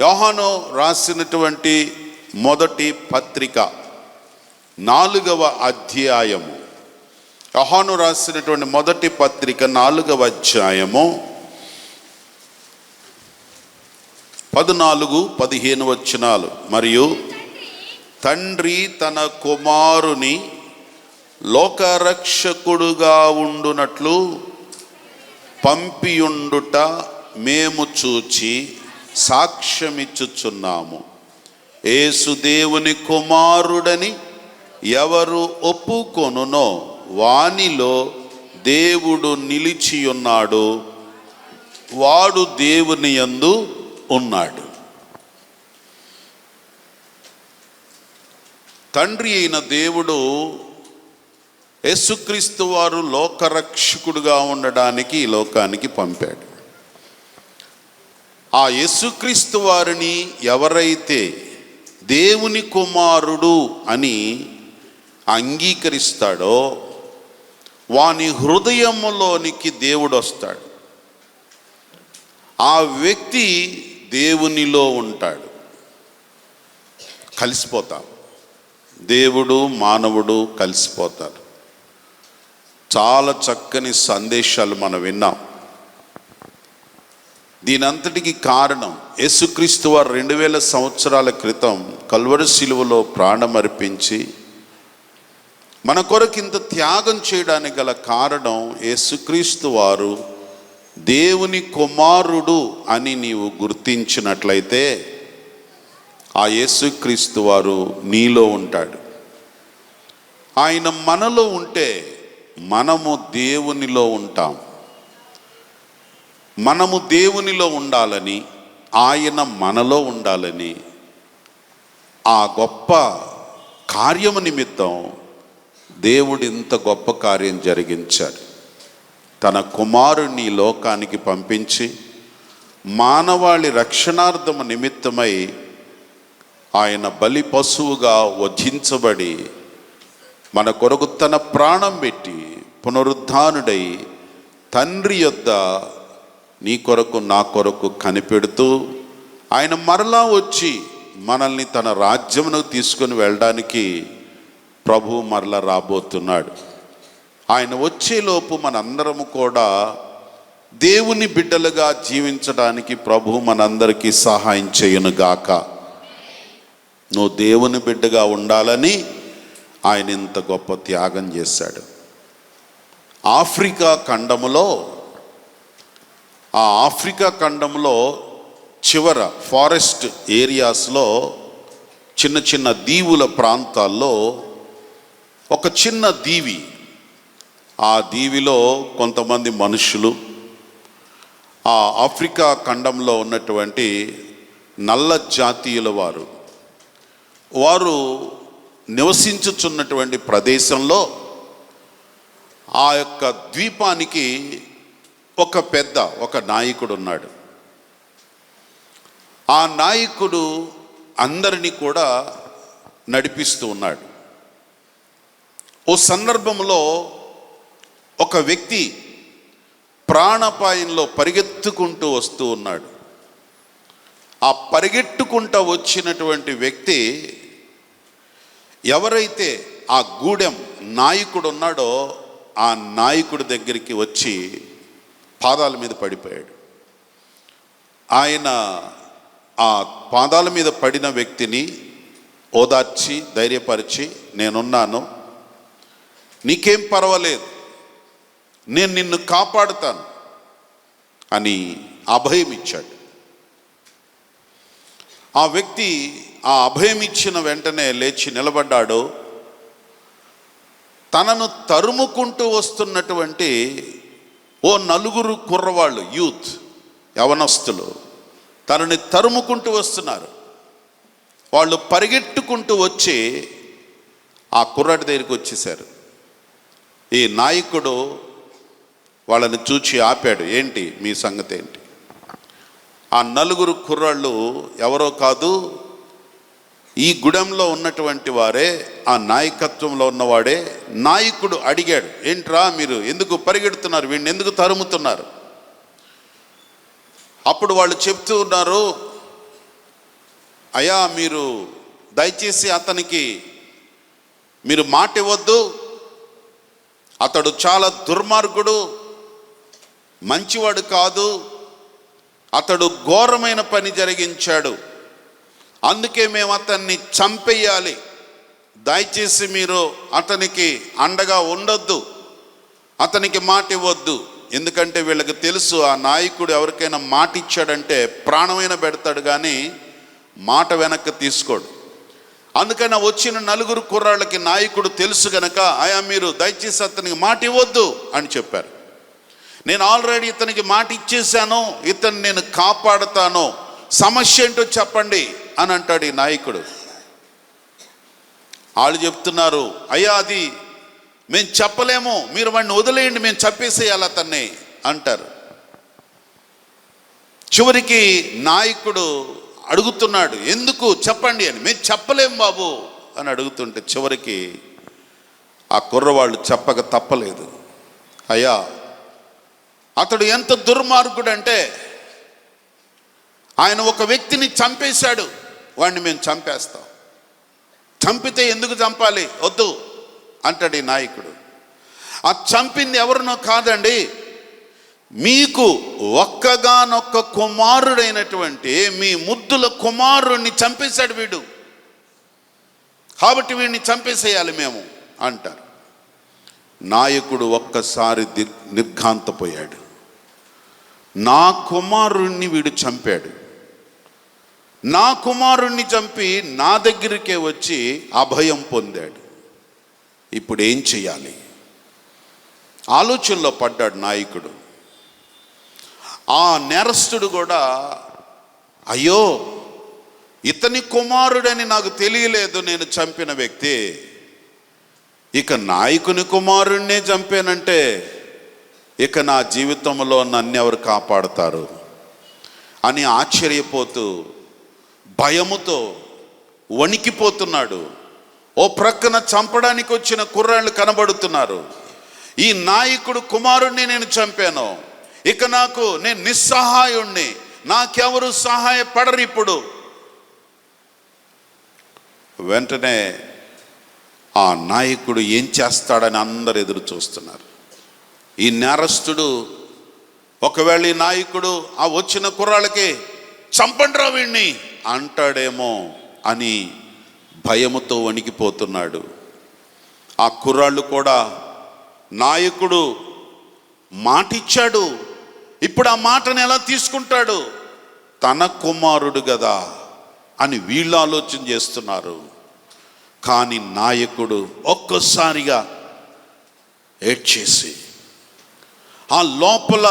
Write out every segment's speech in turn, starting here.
యోహాను రాసినటువంటి మొదటి పత్రిక 4వ అధ్యాయము. యోహాను రాసినటువంటి మొదటి పత్రిక 4వ అధ్యాయము 14-15 వచనాలు. మరియు తండ్రి తన కుమారుని లోకరక్షకుడుగా ఉండునట్లు పంపియుండుట మేము చూచి సాక్ష్యమిచ్చుచున్నాము. యేసు దేవుని కుమారుడని ఎవరు ఒప్పుకొనునో వానిలో దేవుడు నిలిచియున్నాడు, వాడు దేవుని యందు ఉన్నాడు. తండ్రి అయిన దేవుడు యేసుక్రీస్తు వారు లోకరక్షకుడుగా ఉండడానికి ఈ లోకానికి పంపాడు. ఆ యేసుక్రీస్తు వారిని ఎవరైతే దేవుని కుమారుడు అని అంగీకరిస్తాడో వాని హృదయములోనికి దేవుడు వస్తాడు. ఆ వ్యక్తి దేవునిలో ఉంటాడు. కలిసిపోతాం. దేవుడు మానవుడు కలిసిపోతారు. చాలా చక్కని సందేశాలు మనం విన్నాం. దీనంతటికి కారణం యేసుక్రీస్తు వారు 2000 సంవత్సరాల క్రితం కల్వరి శిలువలో ప్రాణమర్పించి మన కొరకు ఇంత త్యాగం చేయడానికి గల కారణం యేసుక్రీస్తు వారు దేవుని కుమారుడు అని నీవు గుర్తించినట్లయితే ఆ యేసుక్రీస్తు వారు నీలో ఉంటాడు. ఆయన మనలో ఉంటే మనము దేవునిలో ఉంటాం. మనము దేవునిలో ఉండాలని, ఆయన మనలో ఉండాలని ఆ గొప్ప కార్యము నిమిత్తం దేవుడు ఇంత గొప్ప కార్యం జరిగించాడు. తన కుమారుని లోకానికి పంపించి మానవాళి రక్షణార్థము నిమిత్తమై ఆయన బలి పశువుగా వధించబడి మన కొరకు తన ప్రాణం పెట్టి పునరుద్ధానుడై తండ్రి యొద్ద నీ కొరకు నా కొరకు కనిపెడుతూ ఆయన మరలా వచ్చి మనల్ని తన రాజ్యమునకు తీసుకొని వెళ్ళడానికి ప్రభు మరలా రాబోతున్నాడు. ఆయన వచ్చేలోపు మనందరము కూడా దేవుని బిడ్డలుగా జీవించడానికి ప్రభు మనందరికీ సహాయం చేయునుగాక. నువ్వు దేవుని బిడ్డగా ఉండాలని ఆయన ఇంత గొప్ప త్యాగం చేశాడు. ఆఫ్రికా ఖండంలో చివర ఫారెస్ట్ ఏరియాస్లో చిన్న చిన్న దీవుల ప్రాంతాల్లో ఒక చిన్న దీవి, ఆ దీవిలో కొంతమంది మనుషులు ఆ ఆఫ్రికా ఖండంలో ఉన్నటువంటి నల్ల జాతీయుల వారు నివసించుచున్నటువంటి ప్రదేశంలో ఆ యొక్క ద్వీపానికి ఒక నాయకుడు ఉన్నాడు. ఆ నాయకుడు అందరినీ కూడా నడిపిస్తూ ఉన్నాడు. ఓ సందర్భంలో ఒక వ్యక్తి ప్రాణాపాయంలో పరిగెత్తుకుంటూ వస్తూ ఉన్నాడు. ఆ పరిగెట్టుకుంటూ వచ్చినటువంటి వ్యక్తి ఎవరైతే ఆ గూడెం నాయకుడు ఉన్నాడో ఆ నాయకుడి దగ్గరికి వచ్చి పాదాల మీద పడిపోయాడు. ఆయన ఆ పాదాల మీద పడిన వ్యక్తిని ఓదార్చి ధైర్యపరిచి, నేనున్నాను, నీకేం పర్వాలేదు, నేను నిన్ను కాపాడుతాను అని అభయం ఇచ్చాడు. ఆ వ్యక్తి ఆ అభయం ఇచ్చిన వెంటనే లేచి నిలబడ్డాడు. తనను తరుముకుంటూ వస్తున్నటువంటి ఓ 4 కుర్రవాళ్ళు, యూత్, యవనస్తులు తనని తరుముకుంటూ వస్తున్నారు. వాళ్ళు పరిగెట్టుకుంటూ వచ్చి ఆ కుర్రాడి దగ్గరికి వచ్చేసారు. ఈ నాయకుడు వాళ్ళని చూచి ఆపాడు. ఏంటి మీ సంగతి ఏంటి? ఆ 4 కుర్రాళ్ళు ఎవరో కాదు, ఈ గుడెంలో ఉన్నటువంటి వారే, ఆ నాయకత్వంలో ఉన్నవాడే. నాయకుడు అడిగాడు, ఏంట్రా మీరు ఎందుకు పరిగెడుతున్నారు, వీడిని ఎందుకు తరుముతున్నారు? అప్పుడు వాళ్ళు చెప్తూ ఉన్నారు, అయ్యా మీరు దయచేసి అతనికి మీరు మాట ఇవ్వద్దు, అతడు చాలా దుర్మార్గుడు, మంచివాడు కాదు, అతడు ఘోరమైన పని జరిగించాడు, అందుకే మేము అతన్ని చంపేయాలి, దయచేసి మీరు అతనికి అండగా ఉండొద్దు, అతనికి మాట ఇవ్వద్దు. ఎందుకంటే వీళ్ళకి తెలుసు ఆ నాయకుడు ఎవరికైనా మాట ఇచ్చాడంటే ప్రాణమైన పెడతాడు కానీ మాట వెనక్కి తీసుకోడు. అందుకని వచ్చిన 4 కుర్రాళ్ళకి నాయకుడు తెలుసు గనక అయా మీరు దయచేసి అతనికి మాట ఇవ్వద్దు అని చెప్పారు. నేను ఆల్రెడీ ఇతనికి మాట ఇచ్చేసాను, ఇతన్ని నేను కాపాడుతాను, సమస్య ఏంటో చెప్పండి అని అంటాడు ఈ నాయకుడు. వాళ్ళు చెప్తున్నారు, అయ్యా అది మేము చెప్పలేము, మీరు వాడిని వదిలేయండి, మేము చంపేసేయాలి అతన్ని అంటారు. చివరికి నాయకుడు అడుగుతున్నాడు, ఎందుకు చెప్పండి అని. మేము చెప్పలేం బాబు అని అడుగుతుంటే చివరికి ఆ కుర్రవాళ్ళు చెప్పక తప్పలేదు. అయ్యా అతడు ఎంత దుర్మార్గుడు అంటే ఆయన ఒక వ్యక్తిని చంపేశాడు, వాడిని మేము చంపేస్తాం, చంపితే ఎందుకు చంపాలి, వద్దు అంటాడు ఈ నాయకుడు. ఆ చంపింది ఎవరినో కాదండి, మీకు ఒక్కగానొక్క కుమారుడైనటువంటి మీ ముద్దుల కుమారుణ్ణి చంపేశాడు వీడు, కాబట్టి వీడిని చంపేసేయాలి మేము అంటారు. నాయకుడు ఒక్కసారి నిర్ఘాంతపోయాడు. నా కుమారుణ్ణి వీడు చంపాడు, నా కుమారుణ్ణి చంపి నా దగ్గరికే వచ్చి అభయం పొందాడు, ఇప్పుడు ఏం చెయ్యాలి ఆలోచనలో పడ్డాడు నాయకుడు. ఆ నేరస్తుడు కూడా అయ్యో ఇతని కుమారుడని నాకు తెలియలేదు, నేను చంపిన వ్యక్తి, ఇక నాయకుని కుమారుణ్ణే చంపానంటే ఇక నా జీవితంలో నన్ను ఎవరు కాపాడుతారు అని ఆశ్చర్యపోతూ భయముతో వణికిపోతున్నాడు. ఓ ప్రక్కన చంపడానికి వచ్చిన కుర్రాళ్ళు కనబడుతున్నారు. ఈ నాయకుడు కుమారుణ్ణి నేను చంపాను, ఇక నేను నిస్సహాయుణ్ణి, నాకెవరు సహాయపడరు. ఇప్పుడు వెంటనే ఆ నాయకుడు ఏం చేస్తాడని అందరు ఎదురు చూస్తున్నారు. ఈ నేరస్తుడు ఒకవేళ ఈ నాయకుడు ఆ వచ్చిన కుర్రాళ్ళకి చంపండిరా వీణ్ణి అంటాడేమో అని భయముతో వణికిపోతున్నాడు. ఆ కుర్రాళ్ళు కూడా నాయకుడు మాటిచ్చాడు, ఇప్పుడు ఆ మాటను ఎలా తీసుకుంటాడు, తన కుమారుడు కదా అని వీళ్ళు ఆలోచన చేస్తున్నారు. కానీ నాయకుడు ఒక్కసారిగా ఏడ్చేసి ఆ లోపల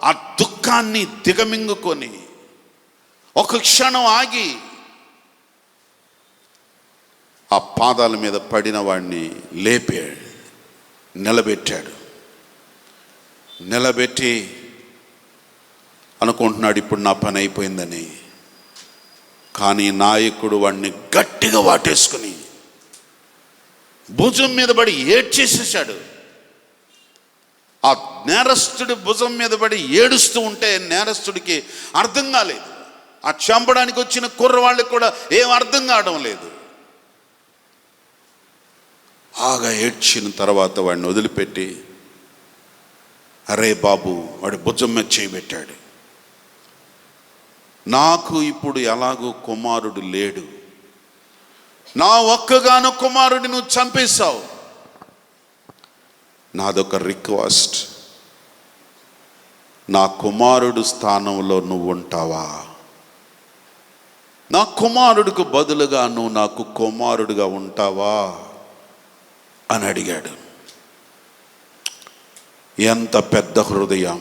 ఆ దుఃఖాన్ని దిగమింగుకొని ఒక క్షణం ఆగి ఆ పాదాల మీద పడిన వాడిని లేపాడు, నిలబెట్టాడు. నిలబెట్టి అనుకుంటున్నాడు ఇప్పుడు నా పని అయిపోయిందని. కానీ నాయకుడు వాడిని గట్టిగా వాటేసుకుని భుజం మీద పడి ఏడ్చేసేసాడు. ఆ నేరస్తుడి భుజం మీద పడి ఏడుస్తూ ఉంటే నేరస్తుడికి అర్థం కాలేదు, ఆ చంపడానికి వచ్చిన కుర్రవాళ్ళకి కూడా ఏం అర్థం కావడం లేదు. బాగా ఏడ్చిన తర్వాత వాడిని వదిలిపెట్టి అరే బాబు, వాడి భుజం మీద చేయబెట్టాడు, నాకు ఇప్పుడు ఎలాగో కుమారుడు లేడు, నా ఒక్కగానో కుమారుడిని నువ్వు చంపేశావు, నాదొక రిక్వెస్ట్, నా కుమారుడు స్థానంలో నువ్వు ఉంటావా, నా కుమారుడికి బదులుగా నువ్వు నాకు కుమారుడిగా ఉంటావా అని అడిగాడు. ఎంత పెద్ద హృదయం!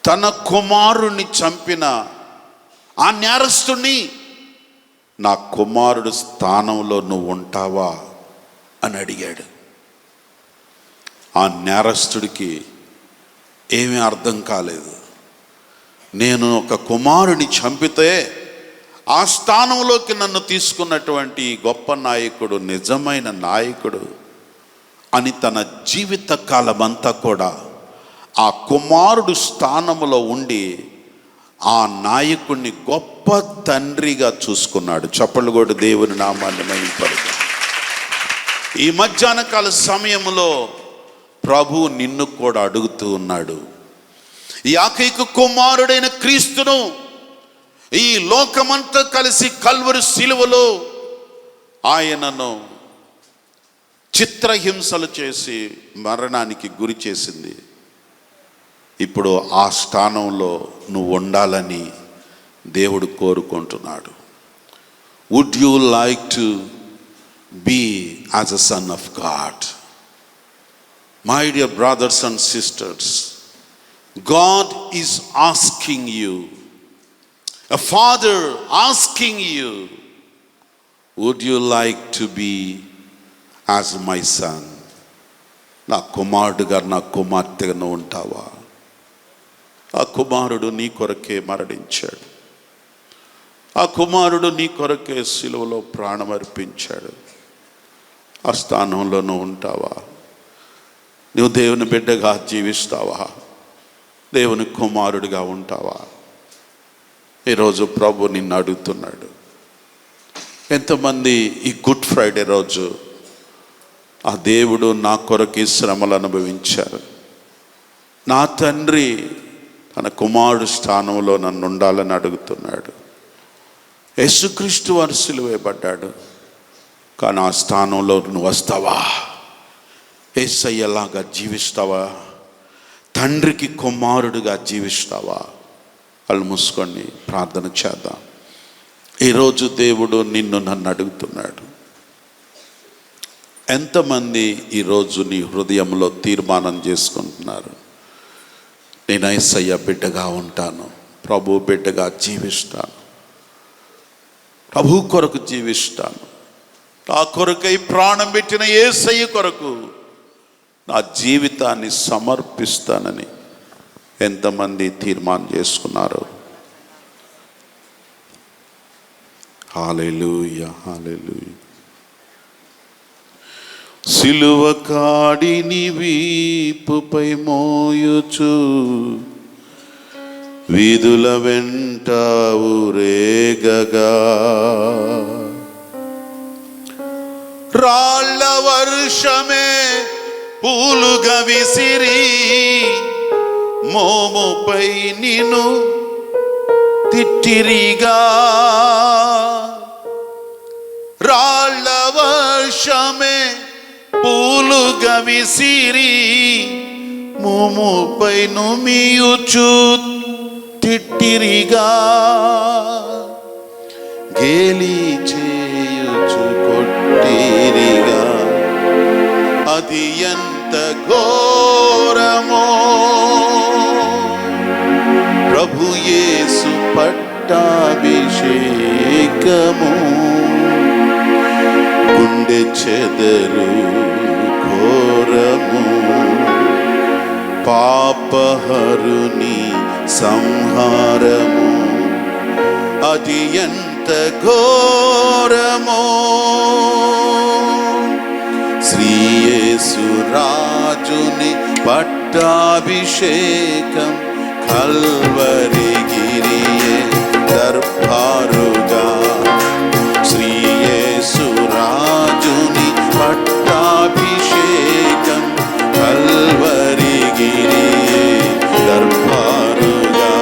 తన కుమారుణ్ణి చంపిన ఆ నేరస్తుణ్ణి నా కుమారుడు స్థానంలో నువ్వు ఉంటావా అని అడిగాడు. ఆ నేరస్తుడికి ఏమీ అర్థం కాలేదు. నేను ఒక కుమారుని చంపితే ఆ స్థానంలోకి నన్ను తీసుకున్నటువంటి గొప్ప నాయకుడు నిజమైన నాయకుడు అని తన జీవిత కాలమంతా కూడా ఆ కుమారుడు స్థానంలో ఉండి ఆ నాయకుడిని గొప్ప తండ్రిగా చూసుకున్నాడు. చప్పళ్ళు కూడా దేవుని నామాన్ని మహిమపరచు. ఈ మధ్యాహ్న కాల సమయంలో ప్రభు నిన్ను కూడా అడుగుతూ ఉన్నాడు. ఈ ఏకైక కుమారుడైన క్రీస్తును ఈ లోకమంతా కలిసి కల్వరి శిలువలో ఆయనను చిత్రహింసలు చేసి మరణానికి గురి చేసింది. ఇప్పుడు ఆ స్థానంలో నువ్వు ఉండాలని దేవుడు కోరుకుంటున్నాడు. Would you like to be as a son of God? My dear brothers and sisters, God is asking you, a father asking you, would you like to be as my son? నా కుమారుడుగా నా కుమార్తెగా నువ్వు ఉంటావా? ఆ కుమారుడు నీ కొరకే మరణించాడు. ఆ కుమారుడు నీ కొరకే సిలువలో ప్రాణం అర్పించాడు. ఆ స్థానంలో నువ్వు ఉంటావా? నువ్వు దేవుని బిడ్డగా జీవిస్తావా? దేవుని కుమారుడిగా ఉంటావా? ఈరోజు ప్రభు నిన్ను అడుగుతున్నాడు. ఎంతమంది ఈ గుడ్ ఫ్రైడే రోజు ఆ దేవుడు నా కొరకు శ్రమలు అనుభవించారు, నా తండ్రి తన కుమారుడు స్థానంలో నన్ను ఉండాలని అడుగుతున్నాడు. యేసుక్రీస్తు వారు సిలువేయబడ్డాడు, కానీ ఆ స్థానంలో నువ్వు వస్తావా? యేసయ్యలాగా జీవిస్తావా? తండ్రికి కుమారుడుగా జీవిస్తావా? కళ్ళు మూసుకొని ప్రార్థన చేద్దాం. ఈరోజు దేవుడు నిన్ను నన్ను అడుగుతున్నాడు. ఎంతమంది ఈరోజు నీ హృదయంలో తీర్మానం చేసుకుంటున్నారు, నేను యేసయ్య బిడ్డగా ఉంటాను, ప్రభు బిడ్డగా జీవిస్తాను, ప్రభు కొరకు జీవిస్తాను, నా కొరకై ప్రాణం పెట్టిన యేసయ్య కొరకు నా జీవితాన్ని సమర్పిస్తానని ఎంతమంది తీర్మానం చేసుకున్నారు? హల్లెలూయా, హల్లెలూయా. సిలువ కాడిని వీపుపై మోయుచు వీధుల వెంట ఊరేగగా, రాళ్ళ వర్షమే పూలుగా విసిరి మోముపై నిన్ను తిట్టిరిగా, రాళ్ళ వర్షమే పూలుగా విసిరి మోముపై నుమియుచు తిట్టిరిగా, గేలి చేయుచు కొట్టిరిగా, అది ఎంత ఘోరమో! ప్రభు యేసు పట్టాభిషేకము గుండె చెదరు ఘోరము, పాపహరుని సంహారము అది ఎంత ఘోరమో! శ్రీ యేసు రాజుని పట్టాభిషేకం కల్వరి గిరియే దర్బారుగా, శ్రీ యేసు రాజుని పట్టాభిషేకం కల్వరి గిరియే దర్బారుగా,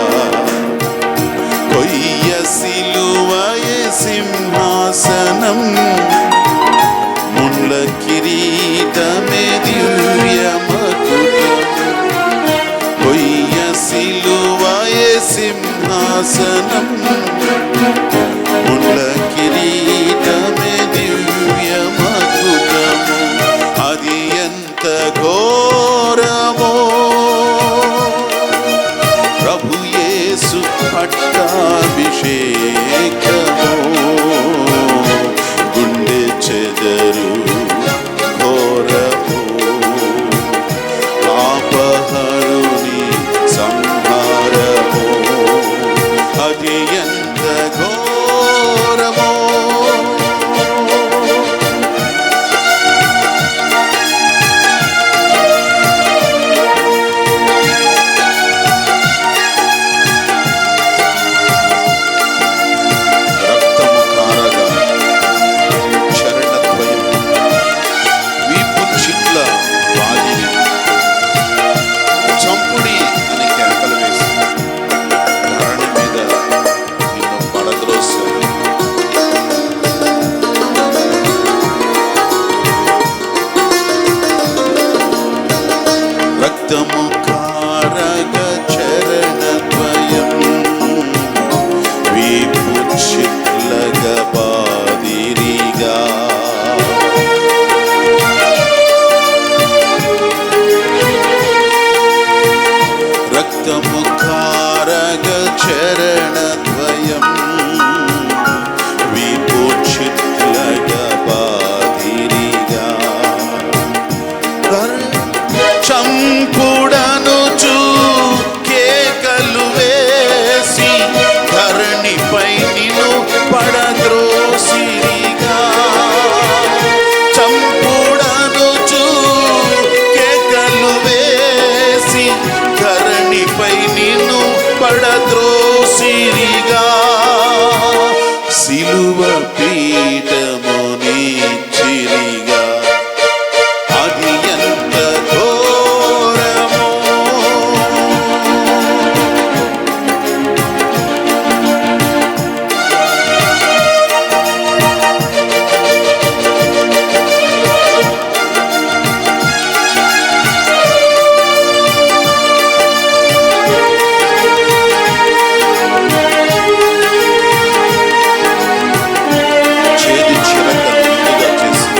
కొయ్య సిలువయే సింహాసనం, ముళ్ళ కిరీటమే దివ్యమకుటం, కొయ్య సిలువయే సింహాసనం, ముళ్ళ కిరీటమే దివ్యమకుటము అది ఎంత ఘోరమో! ప్రభు యేసు పట్టాభిషేకము గుండె చెదరు ఘోరము, పాపహరుని సంహారము అది ఎంత ఘోరమో! కిరీటముని చిరిగా అది ఎంత ఘోరమో. చేదు చిరక నిండుగా చేసి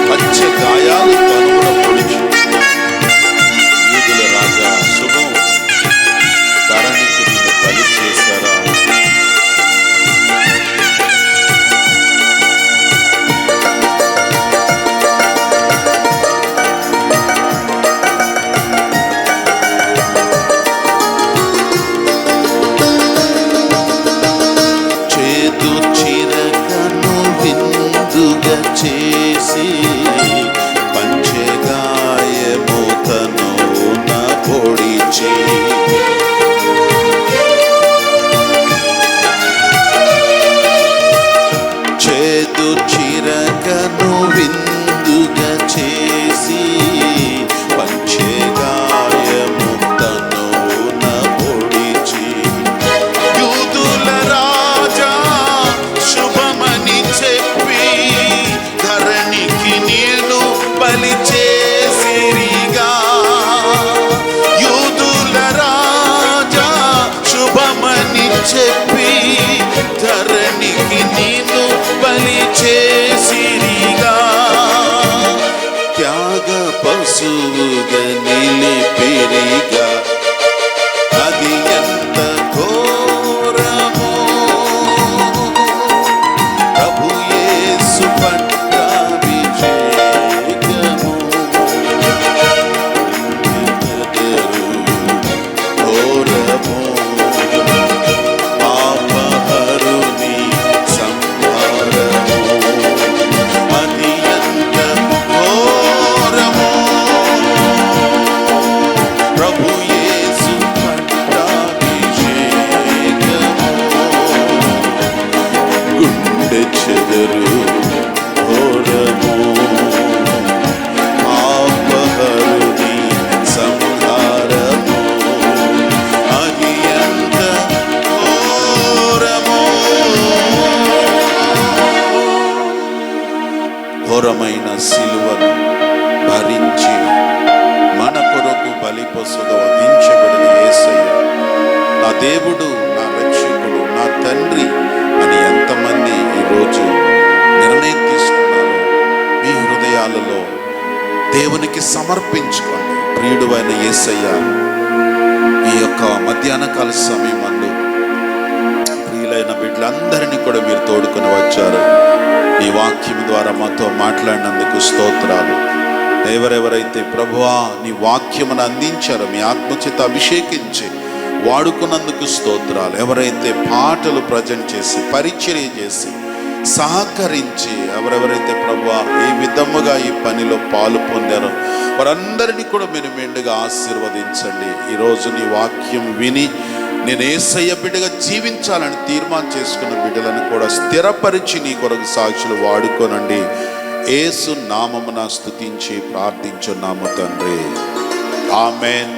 పచ్చ గాయాలు కనుగొన పొడిచి యూదుల రాజా శుభం ధరణికి నిన్ను బలి చేశారా. చేదు చిరకను విందుగా చేసి పంచగాయముతను నా పొడిచి చేదు చిరకను విందుగా చేసి పంచగాయముతను నా పొడిచి యూదుల రాజా శుభమని చెప్పి ధరణికి నేను బలి చేసిరిగా. యూదుల రాజా శుభమని చెప్పి ధరణికి నేను బలి చేసిరిగా. త్యాగ పశువుగా నిలిపిరిగా అది ఎంత ఘోరమో. ప్రభు యేసు పట్ల అభిషేకము ఘోరమో. పాపహరుని సంహారము అది ఎంత ఘోరమో. ప్రభు యేసు పట్ల అభిషేకము గుండె చెదరు ఘోరము. పాపహరుని సంహారము అది ఎంత ఘోరమో. ఘోరమైన సిలువను భరించి మన కొరకు బలి పశువుగా వధించబడిన యేసయ్య నా దేవుడు, నా రక్షకుడు, నా తండ్రి అని ఎంతమంది ఈరోజు నిర్ణయం తీసుకున్నారో మీ హృదయాలలో దేవునికి సమర్పించుకోండి. ప్రియుడు అయిన యేసయ్య ఈ యొక్క మధ్యాహ్న కాల సమయమందు ప్రియులైన బిడ్డలందరినీ కూడా మీరు తోడుకొని వచ్చారు. ఈ వాక్యం ద్వారా మాతో మాట్లాడినందుకు స్తోత్రాలు. ఎవరెవరైతే ప్రభువా నీ వాక్యమును అందించారో మీ ఆత్మచేత అభిషేకించి వాడుకున్నందుకు స్తోత్రాలు. ఎవరైతే పాటలు ప్రజెంట్ చేసి పరిచర్య చేసి సహకరించి ఎవరెవరైతే ప్రభువా ఈ విధముగా ఈ పనిలో పాలు పొందారో వారందరినీ కూడా మీరు మెండుగా ఆశీర్వదించండి. ఈరోజు నీ వాక్యం విని నేను యేసయ్య బిడ్డగా జీవించాలని తీర్మానం చేసుకున్న బిడ్డలను కూడా స్థిరపరిచి నీ కొరకు సాక్షులు వాడుకోనండి. యేసు నామమున స్తుతించి ప్రార్థించున్నాము తండ్రి. ఆమేన్.